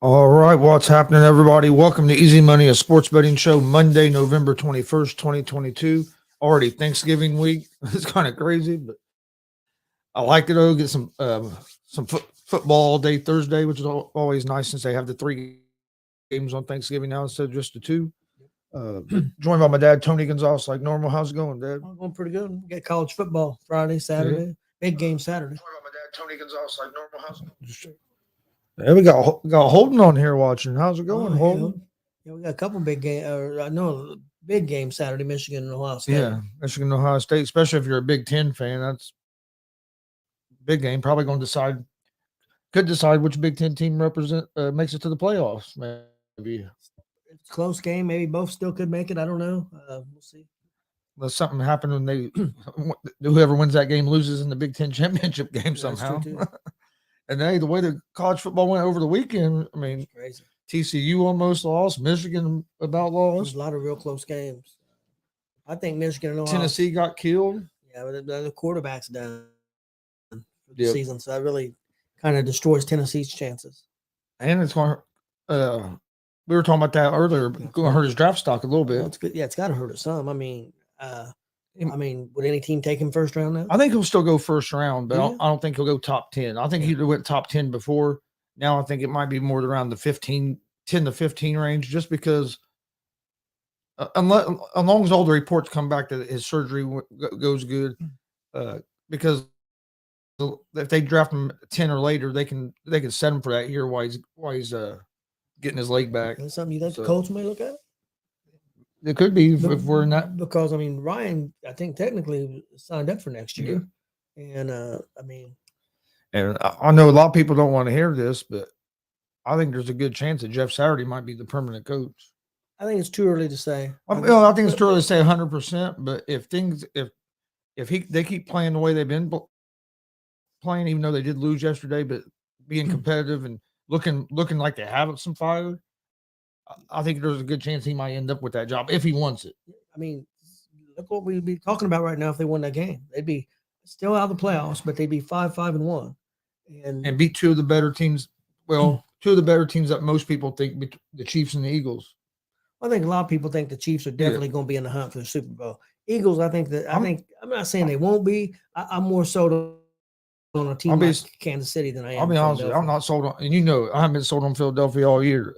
All right, what's happening, everybody? Welcome to Easy Money, a sports betting show, Monday, November 21st, 2022. Already Thanksgiving week. It's kind of crazy, but I like it, though. Get some football all day Thursday, which is always nice since they have the three games on Thanksgiving now instead of just the two. Joined by my dad, Tony Gonzalez, like normal. How's it going, Dad? I'm going pretty good. We got college football Friday, Yeah. Saturday, big game Saturday. Joined by my dad, Tony Gonzalez, like normal. How's it going? Yeah, we got Holden on here watching. How's it going, Oh, Holden? we got a couple big game. I know big game Saturday, Michigan and Ohio State. Yeah, Michigan, Ohio State, especially if you're a Big Ten fan. That's big game. Probably going to could decide which Big Ten team represent makes it to the playoffs. Maybe It's a close game. Maybe both still could make it. I don't know. We'll see. unless something happened when they whoever wins that game loses in the Big Ten championship game That's somehow. true too. And hey, the way the college football went over the weekend, I mean, It's crazy. TCU almost lost, Michigan about There's lost, a lot of real close games. I think Michigan and Ohio. Tennessee got killed. Yeah, but the quarterback's done for the Yep. season, so that really kind of destroys Tennessee's chances. And it's going to, we were talking about that earlier, going to hurt his draft stock a little Well, bit. it's good. Yeah, it's got to hurt us some. I mean, would any team take him first round now? I think he'll still go first round, but Yeah. I don't think he'll go top 10. I think he went top 10 before. Now I think it might be more around the 10 to 15 range, just because unless, as long as all the reports come back that his surgery goes good, because if they draft him 10 or later, they can set him for that year while he's getting his leg back. That's something you think the So- Colts may look at? It could be if we're not. Because I mean Ryan, I think technically signed up for next year, and I mean, And I know a lot of people don't want to hear this, but I think there's a good chance that Jeff Saturday might be the permanent coach. I think it's too early to say. I think it's too early to say 100%. But if they keep playing the way they've been playing, even though they did lose yesterday, but being competitive and looking like they have some fire, I think there's a good chance he might end up with that job if he wants it. I mean, look what we'd be talking about right now if they won that game. They'd be still out of the playoffs, but they'd be 5-5-1, And beat two of the better teams. Well, two of the better teams that most people think, the Chiefs and the Eagles. I think a lot of people think the Chiefs are definitely going to be in the hunt for the Super Bowl. Eagles, I'm not saying they won't be. I'm more so on a team like Kansas City than I am. I'll be honest with you, I'm not sold on, and I haven't been sold on Philadelphia all year.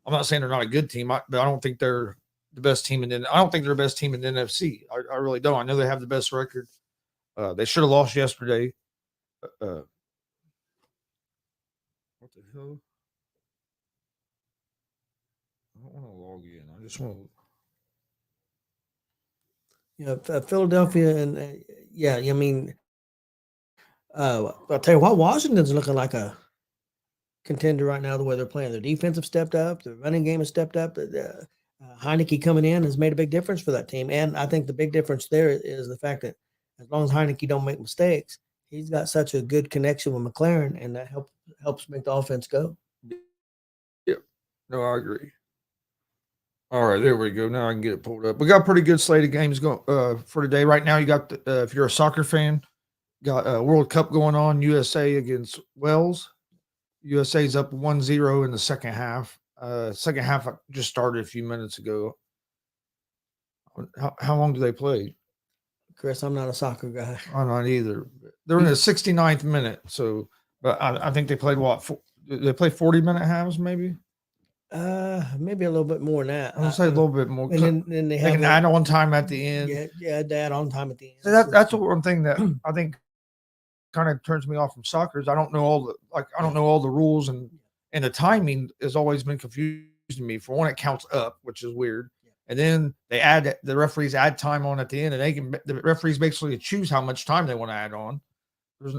I'm not saying they're not a good team, but I don't think they're the best team. And then I don't think they're the best team in the NFC. I really don't. I know they have the best record. They should have lost yesterday. What the hell? I don't want to log in. I just want to. Philadelphia and I mean, I'll tell you what, Washington's looking like a contender right now. The way they're playing, their defense have stepped up, the running game has stepped up. Heineke coming in has made a big difference for that team, and I think the big difference there is the fact that as long as Heineke don't make mistakes, he's got such a good connection with McLaren, and that helps make the offense go. Yeah, no, I agree. All right, there we go. Now I can get it pulled up. We got a pretty good slate of games going for today. Right now, you got if you're a soccer fan, got a World Cup going on. USA against Wales. USA's up 1-0 in the second half. Second half just started a few minutes ago. How long do they play? Chris, I'm not a soccer guy. I'm not either. They're in the 69th minute. So, but I think they played they play 40-minute halves, maybe. Maybe a little bit more than that. I'll say a little bit more. And then they have can add on time at the end. Yeah, they add on time at the end. So that's one thing that I think kind of turns me off from soccer is I don't know all the rules and the timing has always been confusing to me. For one, it counts up, which is weird. And then the referees add time on at the end, and the referees basically choose how much time they want to add on. There's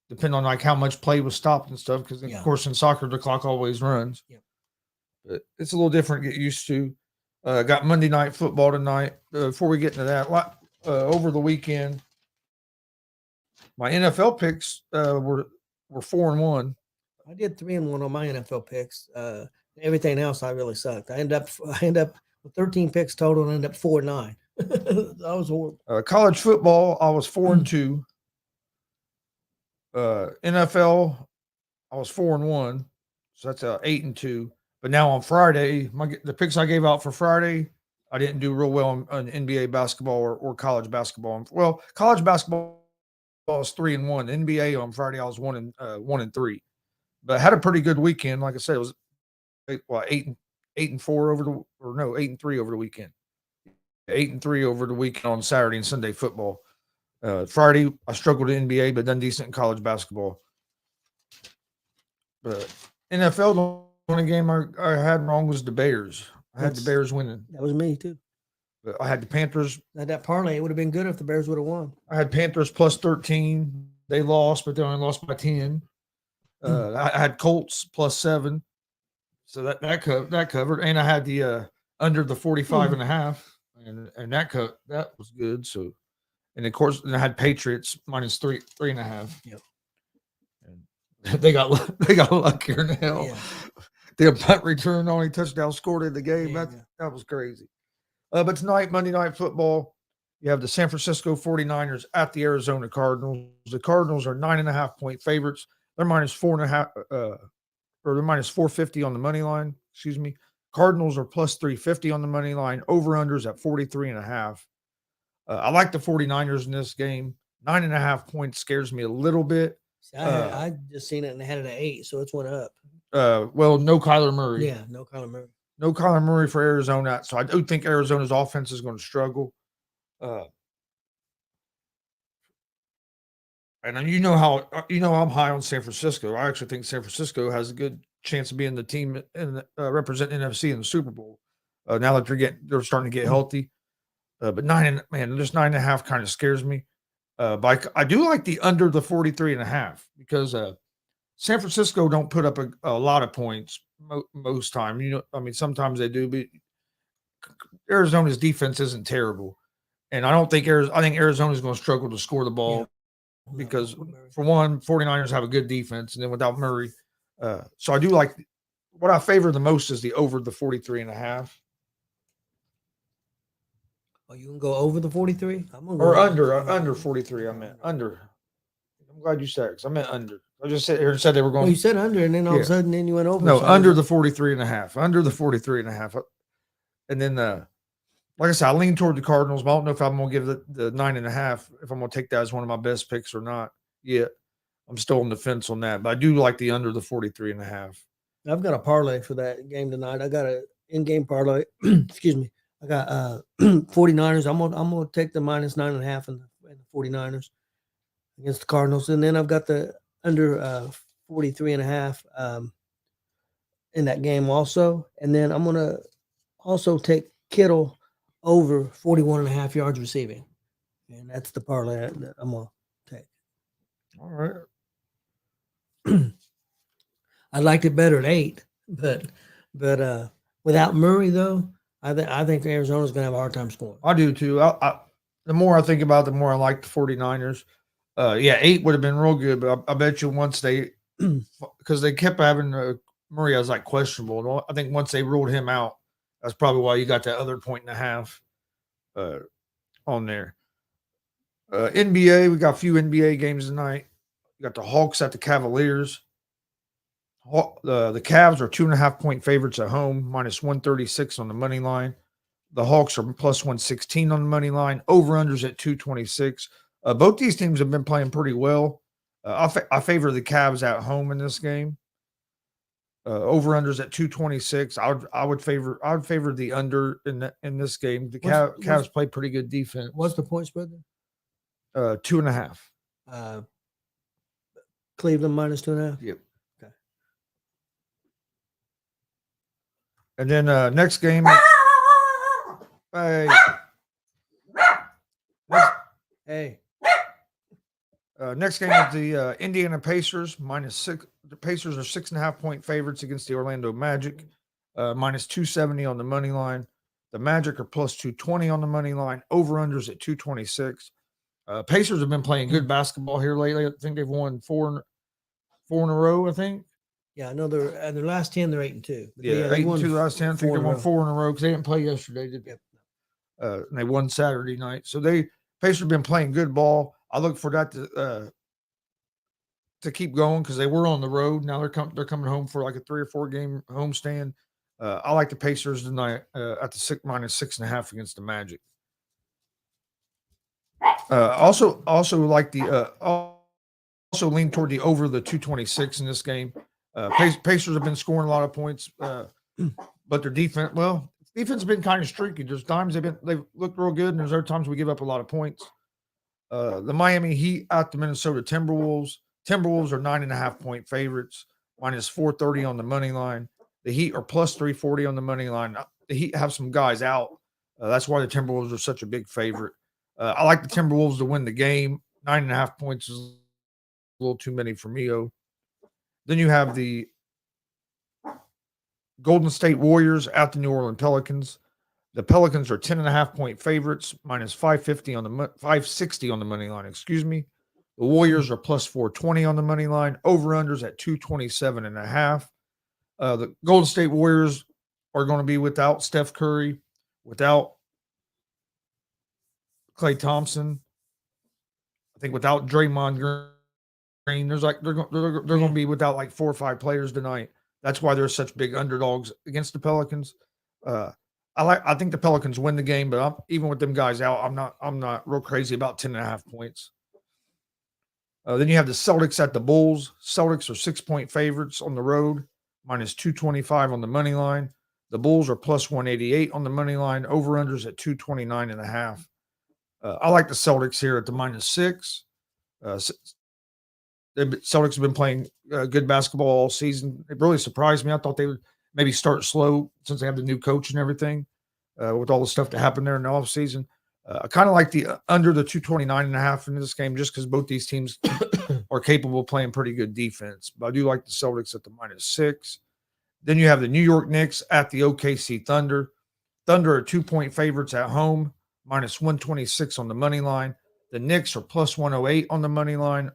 depending on like how much play was stopped and stuff, because of course in soccer the clock always runs. Yeah. But it's a little different to get used to. Got Monday Night Football tonight. Before we get into that, over the weekend, my NFL picks were 4-1. I did 3-1 on my NFL picks. Everything else I really sucked. I end up with 13 picks total and ended up 4-9. That was horrible. College football, I was 4-2. NFL, I was 4-1, so that's 8-2. But now on Friday, the picks I gave out for Friday, I didn't do real well on NBA basketball or college basketball. Well, college basketball was 3-1. NBA on Friday I was 1-3, but I had a pretty good weekend. Like I said, it was 8-4 over the or no 8-3 over the weekend. 8-3 over the weekend on Saturday and Sunday football. Friday I struggled in NBA, but done decent in college basketball. But NFL, the only game I had wrong was the Bears. I had the Bears winning. That was me too. But I had the Panthers. That parlay, it would have been good if the Bears would have won. I had Panthers plus 13. They lost, but they only lost by 10. I had Colts plus 7. So that covered. And I had the under the 45.5. And that was good. So, and of course, I had Patriots minus 3.5. Yep. And they got luckier than hell. Yeah. Their punt return, only touchdown scored in the game. Yeah, that was crazy. But tonight, Monday Night Football, you have the San Francisco 49ers at the Arizona Cardinals. The Cardinals are 9.5-point favorites. They're minus 4.5, or they're minus 450 on the money line. Excuse me. Cardinals are plus 350 on the money line. Over-unders at 43.5. I like the 49ers in this game. 9.5 points scares me a little bit. I just seen it and had it at 8, so it's went up. Well, no Kyler Murray. Yeah, no Kyler Murray. No Kyler Murray for Arizona. So I do think Arizona's offense is going to struggle. And you know how I'm high on San Francisco. I actually think San Francisco has a good chance of being the team and representing NFC in the Super Bowl. Now that they're starting to get healthy. But just 9.5 kind of scares me. But I do like the under the 43.5 because San Francisco don't put up a lot of points most time. Sometimes they do, but Arizona's defense isn't terrible, and I think Arizona's going to struggle to score the ball because for one, 49ers have a good defense, and then without Murray, so I do like what I favor the most is the over the 43.5. Oh, you can go over the 43? I'm gonna Or go under 43. I meant under. I'm glad you said it because I meant under. I just sat here and said they were going. Well, you said under, and then all of a sudden, then you went over. No, under the 43.5. Under the 43.5. And then, like I said, I lean toward the Cardinals, but I don't know if I'm going to give the 9.5, if I'm going to take that as one of my best picks or not yet. I'm still on the fence on that, but I do like the under the 43.5. I've got a parlay for that game tonight. I got an in-game parlay. Excuse me. I got 49ers. I'm gonna take the minus 9.5 and the 49ers against the Cardinals, and then I've got the under 43.5 in that game also, and then I'm gonna also take Kittle over 41.5 yards receiving, and that's the parlay that I'm gonna take. All right. I liked it better at 8, but without Murray though. I think Arizona's going to have a hard time scoring. I do too. The more I think about it, the more I like the 49ers. 8 would have been real good, but I bet you once because they kept having Murray as like questionable. I think once they ruled him out, that's probably why you got that other 1.5 on there. NBA, we got a few NBA games tonight. You got the Hawks at the Cavaliers. The Cavs are 2.5-point favorites at home, minus 136 on the money line. The Hawks are plus 116 on the money line. Over-unders at 226. Both these teams have been playing pretty well. I favor the Cavs at home in this game. Over-unders at 226. I would favor the under in this game. The Cavs play pretty good defense. What's the point spread there? 2.5. Cleveland minus 2.5. Yep. And then next game. Hey. Next game is the Indiana Pacers minus 6. The Pacers are 6.5-point favorites against the Orlando Magic, minus 270 on the money line. The Magic are plus 220 on the money line. Over-unders at 226. Pacers have been playing good basketball here lately. I think they've won four in a row, I think. Yeah, I know their last 10, they're 8-2. Yeah, 8-2 the last 10. I think they won 4 in a row because they didn't play yesterday, did they? Yep. And they won Saturday night. So Pacers have been playing good ball. I look for that to keep going because they were on the road. Now they're coming home for like a 3 or 4 game homestand. I like the Pacers tonight at the -6.5 against the Magic. Also like the also lean toward the over the 226 in this game. Pacers have been scoring a lot of points, but their defense has been kind of streaky. There's times they've looked real good, and there's other times we give up a lot of points. The Miami Heat at the Minnesota Timberwolves. Timberwolves are 9.5 point favorites, -430 on the money line. The Heat are +340 on the money line. The Heat have some guys out. That's why the Timberwolves are such a big favorite. I like the Timberwolves to win the game. 9.5 points is a little too many for me. Then you have the Golden State Warriors at the New Orleans Pelicans. The Pelicans are 10.5 point favorites, -560 on the money line. Excuse me. The Warriors are +420 on the money line. Over/unders at 227.5. The Golden State Warriors are going to be without Steph Curry, without Klay Thompson. I think without Draymond Green. There's like they're going to be without like 4 or 5 players tonight. That's why they're such big underdogs against the Pelicans. I think the Pelicans win the game, but even with them guys out, I'm not real crazy about 10.5 points. Then you have the Celtics at the Bulls. Celtics are 6 point favorites on the road, -225 on the money line. The Bulls are +188 on the money line. Over/unders at 229.5. I like the Celtics here at the -6. The Celtics have been playing good basketball all season. It really surprised me. I thought they would maybe start slow since they have the new coach and everything with all the stuff that happened there in the offseason. I kind of like the under the 229.5 in this game just because both these teams are capable of playing pretty good defense. But I do like the Celtics at the -6. Then you have the New York Knicks at the OKC Thunder. Thunder are 2 point favorites at home, -126 on the money line. The Knicks are +108 on the money line.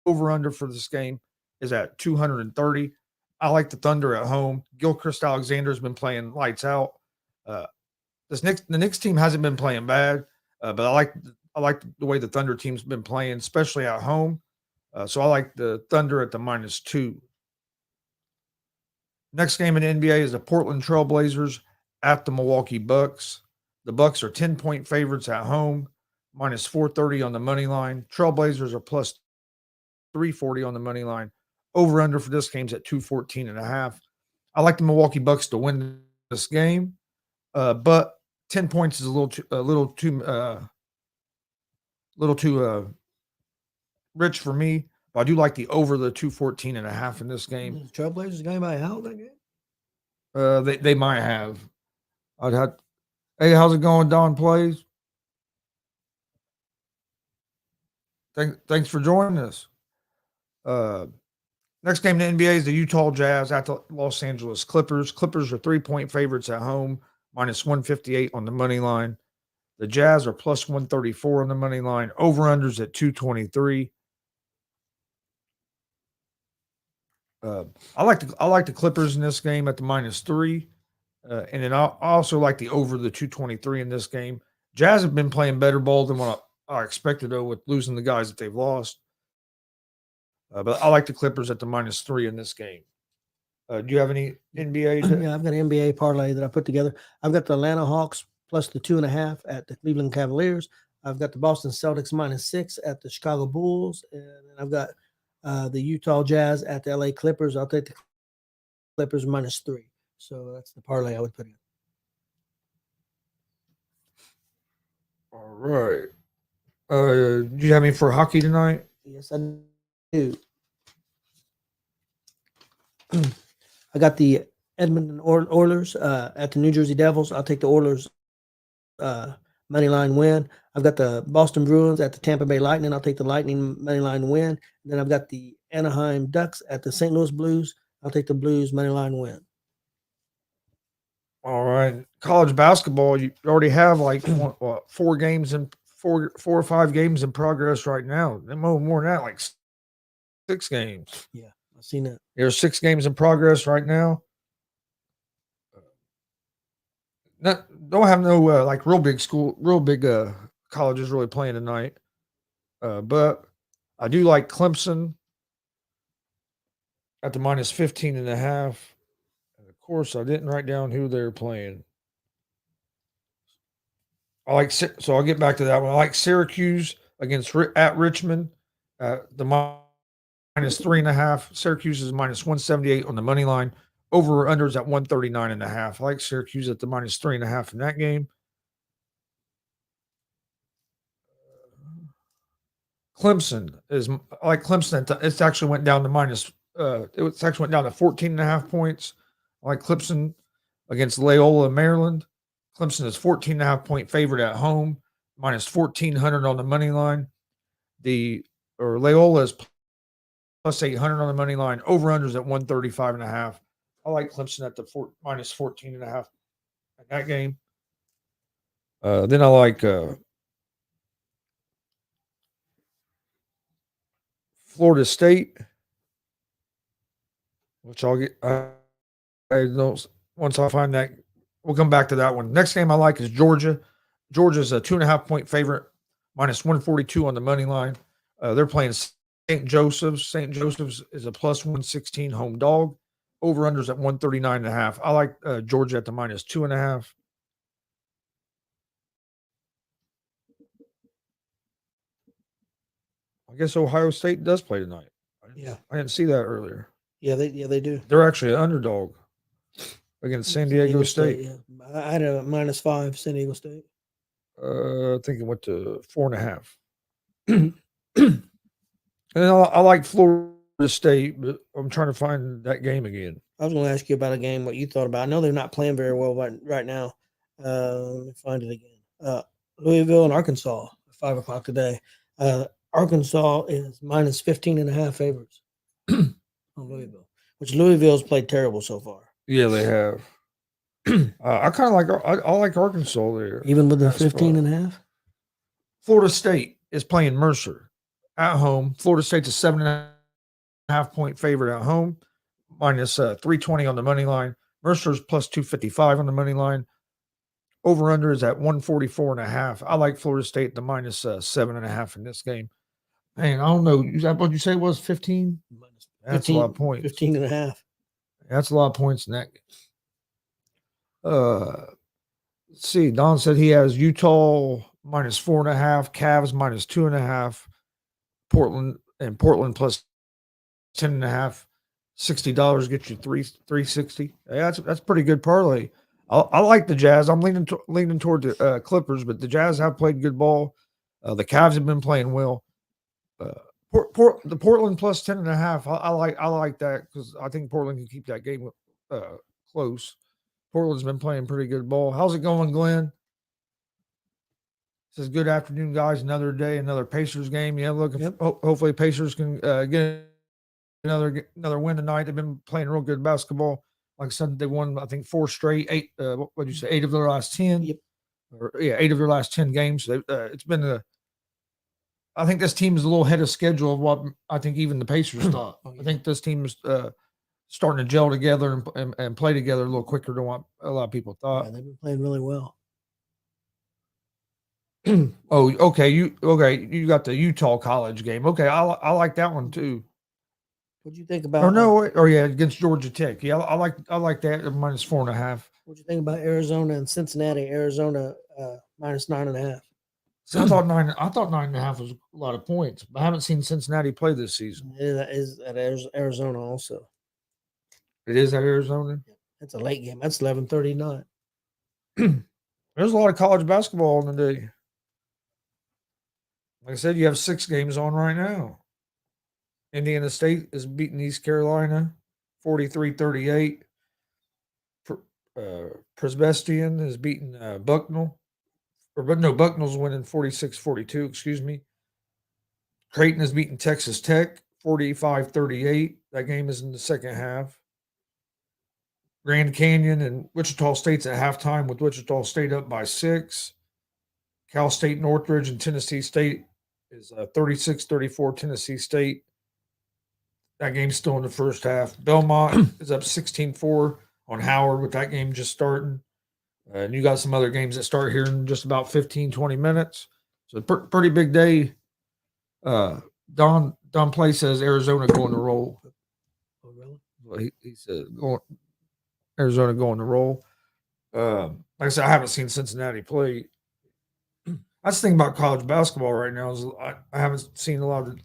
Over/under for this game is at 230. I like the Thunder at home. Gilchrist Alexander has been playing lights out. The Knicks team hasn't been playing bad, but I like the way the Thunder team's been playing, especially at home. So I like the Thunder at the -2. Next game in the NBA is the Portland Trailblazers at the Milwaukee Bucks. The Bucks are 10 point favorites at home, -430 on the money line. Trailblazers are +340 on the money line. Over/under for this game's at 214.5. I like the Milwaukee Bucks to win this game, but 10 points is a little too rich for me. But I do like the over the 214.5 in this game. Trailblazers game by out that game? They might have. Hey, how's it going, Don Plays? Thanks for joining us. Next game in the NBA is the Utah Jazz at the Los Angeles Clippers. Clippers are 3 point favorites at home, -158 on the money line. The Jazz are +134 on the money line. Over/unders at 223. I like the Clippers in this game at the -3, and then I also like the over the 223 in this game. Jazz have been playing better ball than what I expected though with losing the guys that they've lost. But I like the Clippers at the -3 in this game. Do you have any NBA? Yeah, I've got an NBA parlay that I put together. I've got the Atlanta Hawks plus the 2.5 at the Cleveland Cavaliers. I've got the Boston Celtics -6 at the Chicago Bulls, and then I've got the Utah Jazz at the LA Clippers. I'll take the Clippers -3. So that's the parlay I would put in. All right. Do you have any for hockey tonight? Yes, I do. I got the Edmonton Oilers at the New Jersey Devils. I'll take the Oilers money line win. I've got the Boston Bruins at the Tampa Bay Lightning. I'll take the Lightning money line win. And then I've got the Anaheim Ducks at the St. Louis Blues. I'll take the Blues money line win. All right. College basketball, you already have like 4 or 5 games in progress right now. More than that, like 6 games. Yeah, I've seen that. There's 6 games in progress right now. Don't have no like real big colleges really playing tonight. But I do like Clemson at the minus 15.5. And of course, I didn't write down who they're playing. So I'll get back to that one. I like Syracuse against at Richmond. The minus 3.5. Syracuse is minus 178 on the money line. Over or unders at 139.5. I like Syracuse at the minus 3.5 in that game. Clemson is I like Clemson. It's actually went down to minus. It actually went down to 14.5 points. I like Clemson against Loyola, Maryland. Clemson is 14.5 point favorite at home, minus 1,400 on the money line. Loyola is plus 800 on the money line. Over unders at 135.5. I like Clemson at the minus 14.5 in that game. Then I like Florida State, which I'll get. I don't. Once I find that, we'll come back to that one. Next game I like is Georgia. Georgia's a 2.5 point favorite, minus 142 on the money line. They're playing St. Joseph's. St. Joseph's is a plus 116 home dog. Over unders at 139.5. I like Georgia at the minus 2.5. I guess Ohio State does play tonight. I didn't see that earlier. Yeah, they do. They're actually an underdog against San Diego State. Yeah, I had a -5 San Diego State. I think it went to 4.5. And I like Florida State, but I'm trying to find that game again. I was going to ask you about a game, what you thought about. I know they're not playing very well right now. Let me find it again. Louisville and Arkansas, 5 o'clock today. Arkansas is minus 15.5 favorites on Louisville, which Louisville's played terrible so far. Yeah, they have. I kind of like I like Arkansas there. Even with the 15.5? Florida State is playing Mercer at home. Florida State's a 7.5 point favorite at home, minus 320 on the money line. Mercer's plus 255 on the money line. Over under is at 144.5. I like Florida State the minus 7.5 in this game. Man, I don't know. Is that what you say was 15? That's a lot of points. 15.5. That's a lot of points in that game. Let's see. Don said he has Utah minus 4.5, Cavs minus 2.5, Portland plus 10.5. $60 gets you 360. Yeah, that's pretty good parlay. I like the Jazz. I'm leaning toward the Clippers, but the Jazz have played good ball. The Cavs have been playing well. The Portland plus 10.5. I like that because I think Portland can keep that game close. Portland's been playing pretty good ball. How's it going, Glenn? Says good afternoon, guys. Another day, another Pacers game. Yeah, look. Yep. Hopefully, Pacers can get another win tonight. They've been playing real good basketball. Like I said, they won, I think, 4 straight. 8. What did you say? 8 of their last 10. Yep. 8 of their last 10 games. It's been I think this team is a little ahead of schedule of what I think even the Pacers thought. I think this team is starting to gel together and play together a little quicker than what a lot of people thought. Yeah, they've been playing really well. Oh, okay. You got the Utah College game. Okay, I like that one too. What'd you think about? Against Georgia Tech. Yeah, I like that at minus 4.5. What'd you think about Arizona and Cincinnati? Arizona minus 9.5. So I thought 9.5 was a lot of points. But I haven't seen Cincinnati play this season. It is at Arizona also. It is at Arizona. It's a late game. That's 11:39. There's a lot of college basketball on the day. Like I said, you have 6 games on right now. Indiana State is beating East Carolina 43-38. Presbyterian is beating Bucknell. Bucknell's winning 46-42, excuse me. Creighton is beating Texas Tech 45-38. That game is in the second half. Grand Canyon and Wichita State's at halftime with Wichita State up by 6. Cal State, Northridge, and Tennessee State is 36-34 Tennessee State. That game's still in the first half. Belmont is up 16-4 on Howard with that game just starting. And you got some other games that start here in just about 15, 20 minutes. So pretty big day. Don Play says Arizona going to roll. Oh, really? Well, he said Arizona going to roll. Like I said, I haven't seen Cincinnati play. That's the thing about college basketball right now is I haven't seen a lot of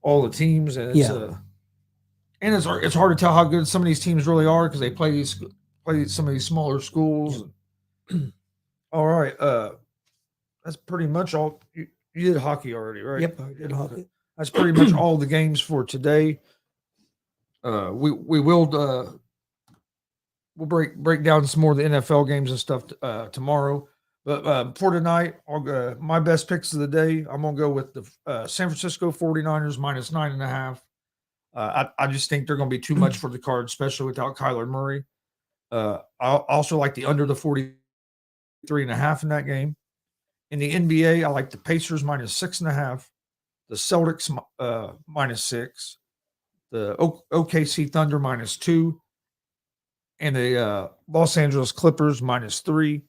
all the teams, and it's hard to tell how good some of these teams really are because they play some of these smaller schools. Yep. All right, that's pretty much all. You did hockey already, right? Yep, I did hockey. That's pretty much all the games for today. We will we'll break down some more of the NFL games and stuff tomorrow. But for tonight, my best picks of the day, I'm going to go with the San Francisco 49ers minus 9.5. I just think they're going to be too much for the Cards, especially without Kyler Murray. I also like the under the 43.5 in that game. In the NBA, I like the Pacers minus 6.5, the Celtics minus 6, the OKC Thunder minus 2, and the Los Angeles Clippers minus 3.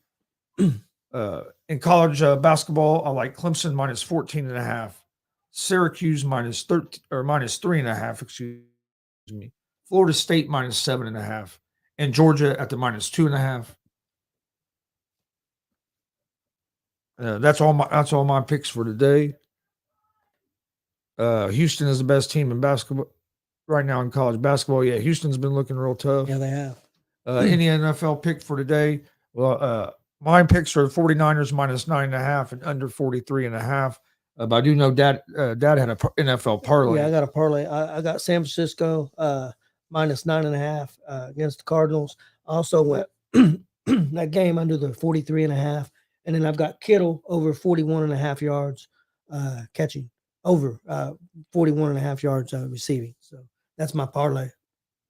In college basketball, I like Clemson minus 14.5, Syracuse minus 13 or minus 3.5. Excuse me. Florida State minus 7.5, and Georgia at the minus 2.5. That's all my picks for today. Houston is the best team in basketball right now in college basketball. Yeah, Houston's been looking real tough. Yeah, they have. Any NFL pick for today? Well, my picks are 49ers minus 9.5 and under 43.5. But I do know Dad had a NFL parlay. Yeah, I got a parlay. I got San Francisco minus 9.5 against the Cardinals. I also went that game under the 43.5. And then I've got Kittle over 41.5 yards catching, over 41.5 yards receiving. So that's my parlay.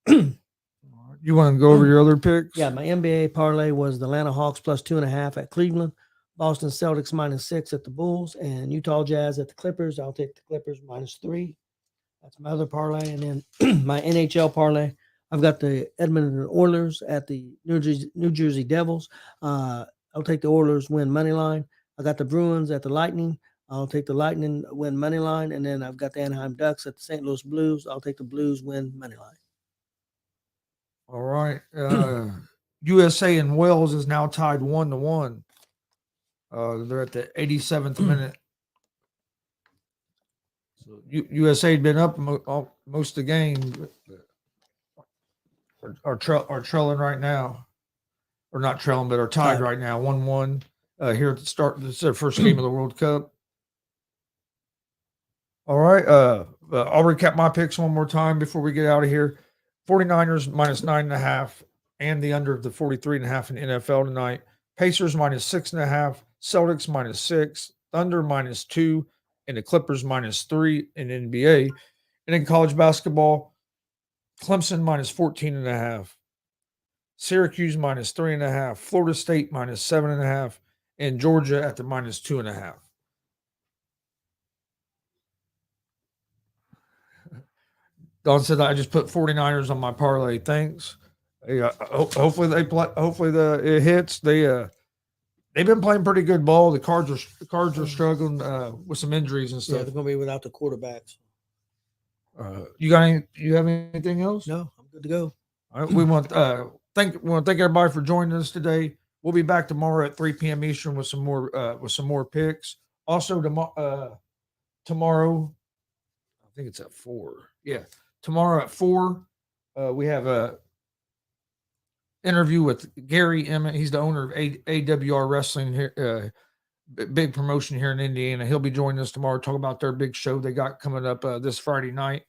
You want to go over your other picks? Yeah, my NBA parlay was the Atlanta Hawks plus 2.5 at Cleveland, Boston Celtics minus 6 at the Bulls, and Utah Jazz at the Clippers. I'll take the Clippers minus 3. That's my other parlay. And then my NHL parlay, I've got the Edmonton Oilers at the New Jersey Devils. I'll take the Oilers win money line. I got the Bruins at the Lightning. I'll take the Lightning win money line. And then I've got the Anaheim Ducks at the St. Louis Blues. I'll take the Blues win money line. All right. USA and Wales is now tied 1-1. They're at the 87th minute. So USA had been up most of the game. Are trailing right now. Or not trailing, but are tied right now, 1-1. Here at the start, this is their first game of the World Cup. All right. I'll recap my picks one more time before we get out of here. 49ers minus 9.5 and the under of the 43.5 in NFL tonight. Pacers minus 6.5, Celtics minus 6, Thunder minus 2, and the Clippers minus 3 in NBA. And in college basketball, Clemson minus 14.5. Syracuse minus 3.5, Florida State minus 7.5, and Georgia at the minus 2.5. Don said I just put 49ers on my parlay. Thanks. Hopefully they play. Hopefully it hits. They've been playing pretty good ball. The Cards are struggling with some injuries and stuff. Yeah, they're gonna be without the quarterbacks. You have anything else? No, I'm good to go. All right, we want to thank everybody for joining us today. We'll be back tomorrow at 3 p.m. Eastern with some more picks. Also tomorrow, I think it's at 4. Yeah, tomorrow at 4, we have a interview with Gary Emmett. He's the owner of AWR Wrestling here, big promotion here in Indiana. He'll be joining us tomorrow to talk about their big show they got coming up this Friday night,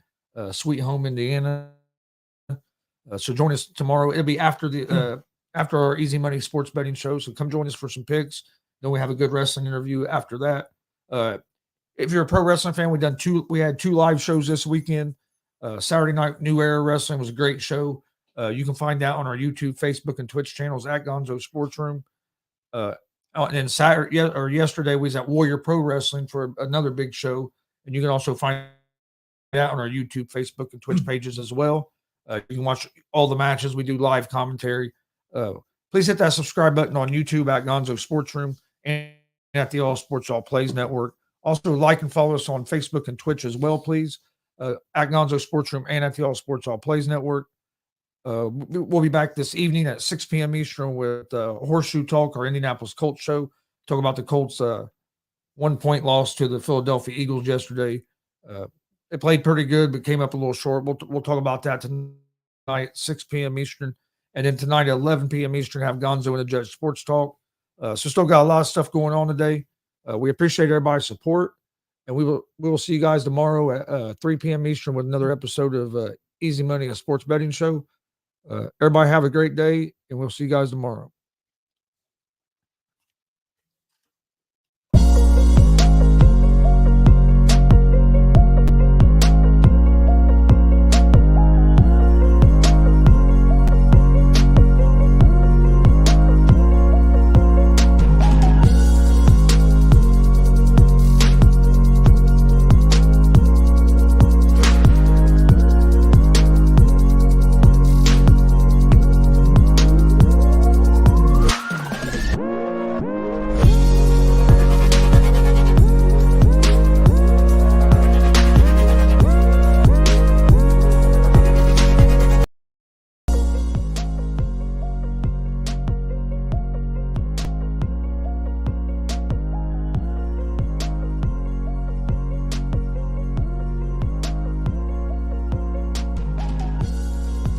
Sweet Home, Indiana. So join us tomorrow. It'll be after our Easy Money sports betting show. So come join us for some picks. Then we have a good wrestling interview after that. If you're a pro wrestling fan, we had 2 live shows this weekend. Saturday night, New Era Wrestling was a great show. You can find that on our YouTube, Facebook, and Twitch channels at Gonzo Sports Room. And yesterday we was at Warrior Pro Wrestling for another big show, and you can also find that on our YouTube, Facebook, and Twitch pages as well. You can watch all the matches. We do live commentary. Please hit that subscribe button on YouTube at Gonzo Sports Room and at the All Sports All Plays Network. Also, like and follow us on Facebook and Twitch as well, please. at Gonzo Sports Room and at the All Sports All Plays Network. We'll be back this evening at 6 p.m. Eastern with Horseshoe Talk, our Indianapolis Colts show. Talk about the Colts' 1-point loss to the Philadelphia Eagles yesterday. They played pretty good, but came up a little short. We'll talk about that tonight at 6 p.m. Eastern. And then tonight at 11 p.m. Eastern, have Gonzo and the Judge Sports Talk. So still got a lot of stuff going on today. We appreciate everybody's support. And we will see you guys tomorrow at 3 p.m. Eastern with another episode of Easy Money, a sports betting show. Everybody have a great day, and we'll see you guys tomorrow.